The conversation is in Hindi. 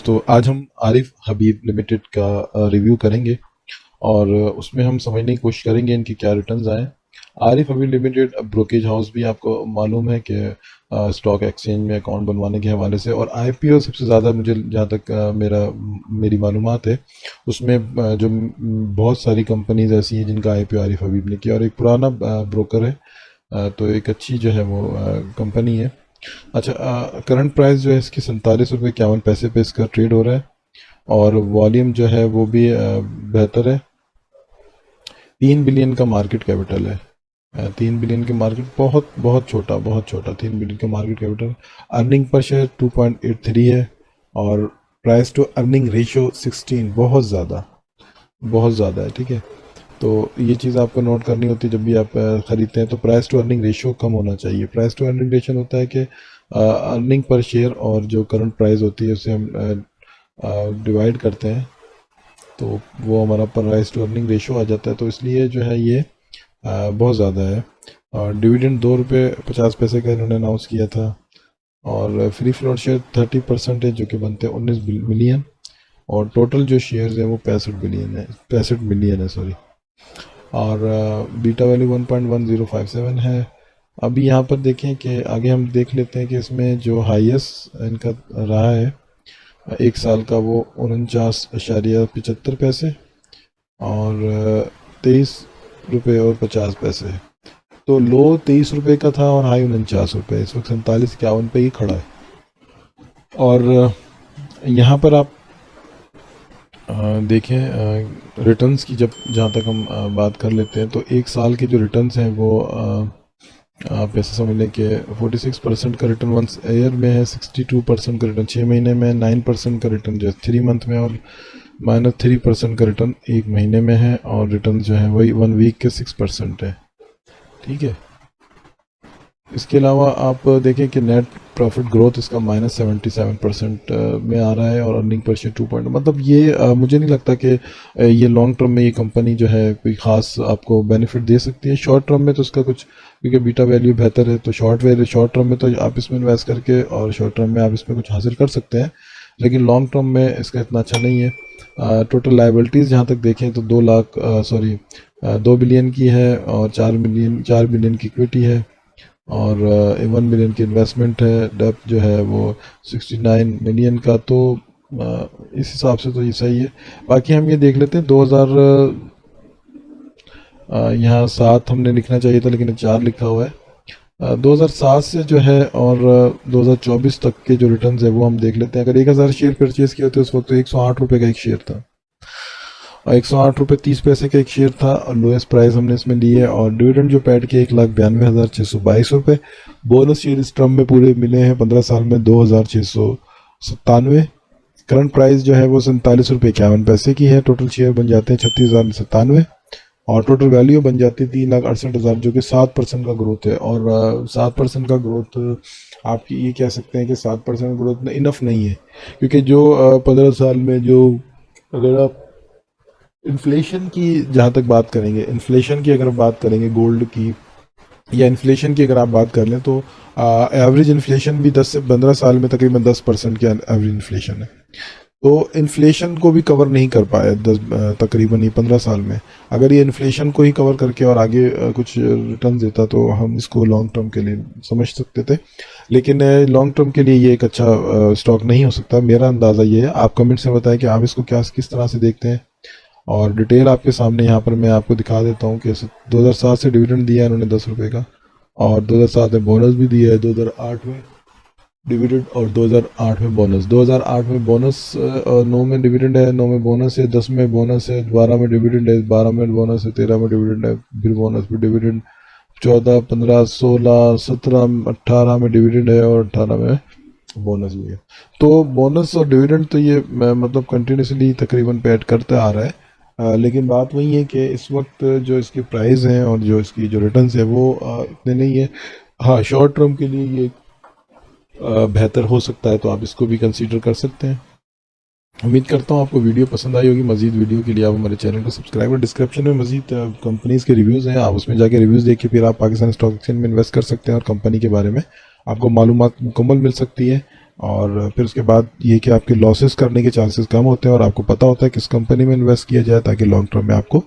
तो आज हम आरिफ हबीब लिमिटेड का रिव्यू करेंगे और उसमें हम समझने की कोशिश करेंगे इनके क्या रिटर्न्स आए। आरिफ हबीब लिमिटेड ब्रोकेज हाउस भी आपको मालूम है कि स्टॉक एक्सचेंज में अकाउंट बनवाने के हवाले से और आईपीओ सबसे ज़्यादा मुझे जहाँ तक मेरी मालूमात है उसमें जो बहुत सारी कंपनीज ऐसी हैं जिनका आईपीओ आरिफ हबीब ने किया और एक पुराना ब्रोकर है। तो एक अच्छी जो है वो कंपनी है। अच्छा, करंट प्राइस जो है इसकी 47 रुपये 51 पैसे पे इसका ट्रेड हो रहा है और वॉल्यूम जो है वो भी बेहतर है। 3 बिलियन का मार्केट कैपिटल है। 3 बिलियन की मार्केट बहुत छोटा 3 बिलियन का market capital. Earning per share 2.83 है और प्राइस टू अर्निंग रेशियो 16, बहुत ज़्यादा है। ठीक है, तो ये चीज़ आपको नोट करनी होती है जब भी आप ख़रीदते हैं। तो प्राइस टू अर्निंग रेशियो कम होना चाहिए। प्राइस टू अर्निंग रेशियो होता है कि अर्निंग पर शेयर और जो करंट प्राइस होती है उसे हम डिवाइड करते हैं तो वो हमारा प्राइस टू अर्निंग रेशियो आ जाता है। तो इसलिए जो है ये बहुत ज़्यादा है। और डिविडेंड 2 रुपये 50 पैसे का इन्होंने अनाउंस किया था और फ्री फ्लोट शेयर 30% है जो कि बनते हैं 19 मिलियन और टोटल जो शेयर्स हैं वो 65 मिलियन है सॉरी। और बीटा वैल्यू 1.1057 है। अभी यहाँ पर देखें कि आगे हम देख लेते हैं कि इसमें जो हाईएस्ट इनका रहा है एक साल का वो 49.75 पैसे और 23 रुपये और 50 पैसे। तो लो 23 रुपये का था और हाई 49 रुपये। इस वक्त 47-51 पे ही खड़ा है। और यहाँ पर आप देखें रिटर्न्स की जब जहाँ तक हम बात कर लेते हैं तो एक साल के जो रिटर्न्स हैं वो आप ऐसे समझ लें कि 46% का रिटर्न 1 ईयर में है, 62% का रिटर्न 6 महीने में, 9% का रिटर्न जो है 3 मंथ में और -3% का रिटर्न 1 महीने में है और रिटर्न जो है वही 1 वीक के 6% है। ठीक है, इसके अलावा आप देखें कि नेट प्रॉफिट ग्रोथ इसका -77% में आ रहा है और अर्निंग पर शेयर 2 पॉइंट मतलब ये मुझे नहीं लगता कि ये लॉन्ग टर्म में ये कंपनी जो है कोई ख़ास आपको बेनिफिट दे सकती है। शॉर्ट टर्म में तो इसका कुछ, क्योंकि बीटा वैल्यू बेहतर है तो शॉर्ट टर्म में तो आप इसमें इन्वेस्ट करके और शॉर्ट टर्म में आप इसमें कुछ हासिल कर सकते हैं, लेकिन लॉन्ग टर्म में इसका इतना अच्छा नहीं है। टोटल लाइबिलिटीज़ जहाँ तक देखें तो 2 बिलियन की है और 4 बिलियन की इक्विटी है और 1 मिलियन की इन्वेस्टमेंट है। डेप्थ जो है वो 69 मिलियन का। तो इस हिसाब से तो ये सही है। बाकी हम ये देख लेते हैं 2000 यहाँ 7 हमने लिखना चाहिए था लेकिन 4 लिखा हुआ है। 2007 से जो है और 2024 तक के जो रिटर्न्स है वो हम देख लेते हैं। अगर 1000 शेयर परचेज किए होते उस वक्त तो 108 रुपये का एक शेयर था और 108 रुपये 30 पैसे का एक शेयर था और लोएस्ट प्राइस हमने इसमें ली है। और डिविडेंड जो पैड किया 1,92,622 रुपये। बोनस शेयर इस टर्म में पूरे मिले हैं 15 साल में 2,697। करंट प्राइस जो है वो 47 रुपये 51 पैसे की है। टोटल शेयर बन जाते हैं 36,097 और टोटल वैल्यू बन जाती है 3,68,000 जो कि 7% का ग्रोथ है। और 7% का ग्रोथ आपकी ये कह सकते हैं कि 7% ग्रोथ इनफ नहीं है, क्योंकि जो 15 साल में जो, अगर आप इन्फ्लेशन की जहाँ तक बात करेंगे, इन्फ्लेशन की अगर बात करेंगे गोल्ड की या इन्फ्लेशन की अगर आप बात कर लें तो एवरेज इन्फ्लेशन भी 10 से 15 साल में तकरीबन 10% की एवरेज इन्फ्लेशन है। तो इन्फ्लेशन को भी कवर नहीं कर पाया तकरीबन ये 15 साल में। अगर ये इन्फ्लेशन को ही कवर करके और आगे कुछ रिटर्न देता तो हम इसको लॉन्ग टर्म के लिए समझ सकते थे, लेकिन लॉन्ग टर्म के लिए ये एक अच्छा स्टॉक नहीं हो सकता। मेरा अंदाज़ा ये है। आप कमेंट्स में बताएं कि आप इसको किस तरह से देखते हैं और डिटेल आपके सामने यहाँ पर मैं आपको दिखा देता हूँ कि 2007 से डिविडेंड दिया है इन्होंने 10 रुपये का और 2007 में बोनस भी दिया है। 2008 में डिविडेंड और 2008 में बोनस। 2008 में बोनस 9 में डिविडेंड है, 9 में बोनस है, 10 में बोनस है, 12 में डिविडेंड है, 12 में बोनस है, 13 में डिविडेंड है, फिर बोनस फिर डिविडेंड, 14, 15, 16, 17, 18 में डिविडेंड है और 18 में बोनस भी है। तो बोनस और डिविडेंड तो ये मतलब कंटिन्यूसली तकरीबन पे ऐड करता आ रहा है। लेकिन बात वही है कि इस वक्त जो इसकी प्राइस हैं और जो इसकी जो रिटर्न्स है वो इतने नहीं है। हाँ, शॉर्ट टर्म के लिए ये बेहतर हो सकता है तो आप इसको भी कंसीडर कर सकते हैं। उम्मीद करता हूँ आपको वीडियो पसंद आई होगी। मजीद वीडियो के लिए आप हमारे चैनल को सब्सक्राइब और डिस्क्रिप्शन में मजीद कंपनीज़ के रिव्यूज़ हैं, आप उसमें जाके रिव्यूज़ देख के फिर आप पाकिस्तान स्टॉक एक्सचेंज में इन्वेस्ट कर सकते हैं और कंपनी के बारे में आपको मालूमात मुकम्मल मिल सकती है। और फिर उसके बाद ये कि आपके लॉसेस करने के चांसेस कम होते हैं और आपको पता होता है किस कंपनी में इन्वेस्ट किया जाए ताकि लॉन्ग टर्म में आपको